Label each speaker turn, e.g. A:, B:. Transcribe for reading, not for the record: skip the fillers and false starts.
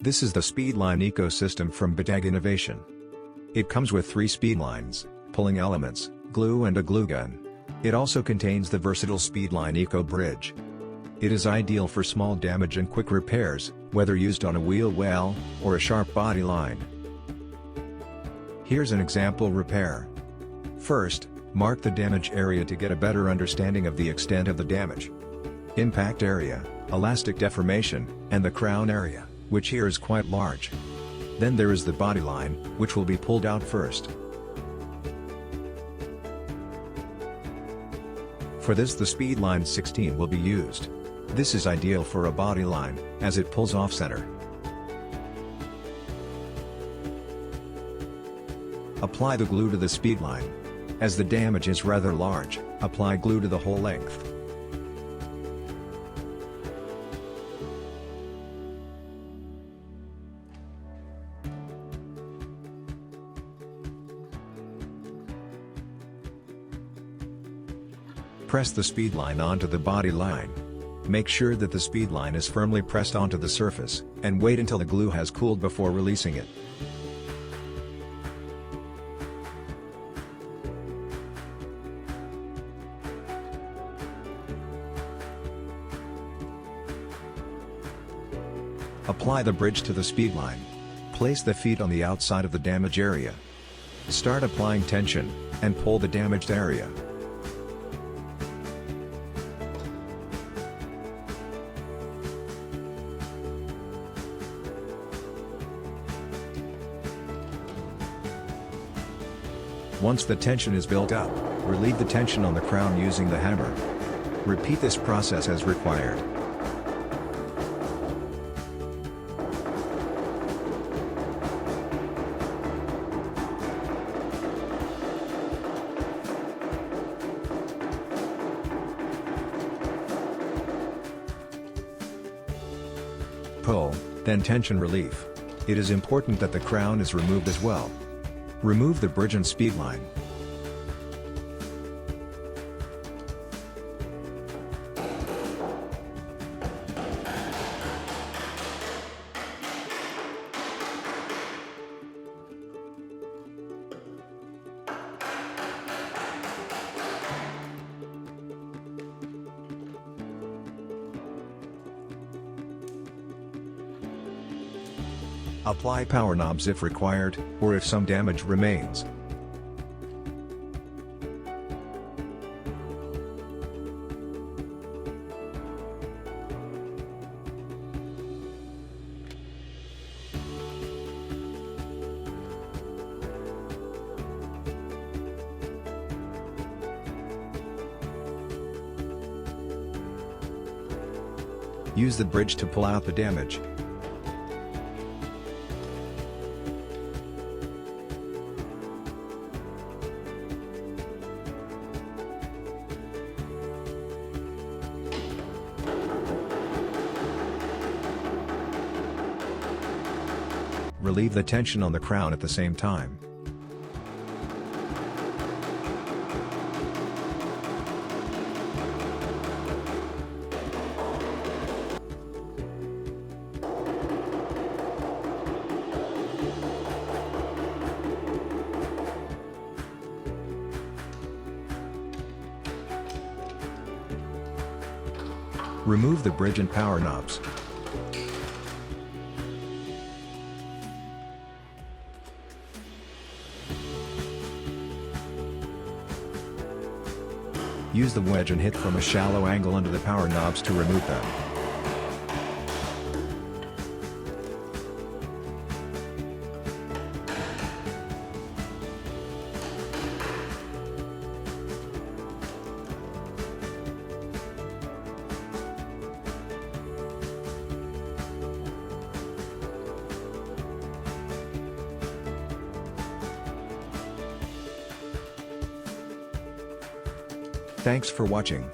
A: This is the Speedline Eco System from Betags Innovation. It comes with 3 speedlines, pulling elements, glue and a glue gun. It also contains the versatile Speedline Eco Bridge. It is ideal for small damage and quick repairs, whether used on a wheel well, or a sharp body line. Here's an example repair. First, mark the damage area to get a better understanding of the extent of the damage. Impact area, elastic deformation, and the crown area, which here is quite large. Then there is the body line, which will be pulled out first. For this the Speedline 16 will be used. This is ideal for a body line, as it pulls off center. Apply the glue to the speedline. As the damage is rather large, apply glue to the whole length. Press the speedline onto the body line. Make sure that the speedline is firmly pressed onto the surface, and wait until the glue has cooled before releasing it. Apply the bridge to the speedline. Place the feet on the outside of the damage area. Start applying tension, and pull the damaged area. Once the tension is built up, relieve the tension on the crown using the hammer. Repeat this process as required. Pull, then tension relief. It is important that the crown is removed as well. Remove the bridge and speedline. Apply power knobs if required, or if some damage remains. Use the bridge to pull out the damage. Relieve the tension on the crown at the same time. Remove the bridge and power knobs. Use the wedge and hit from a shallow angle under the power knobs to remove them. Thanks for watching.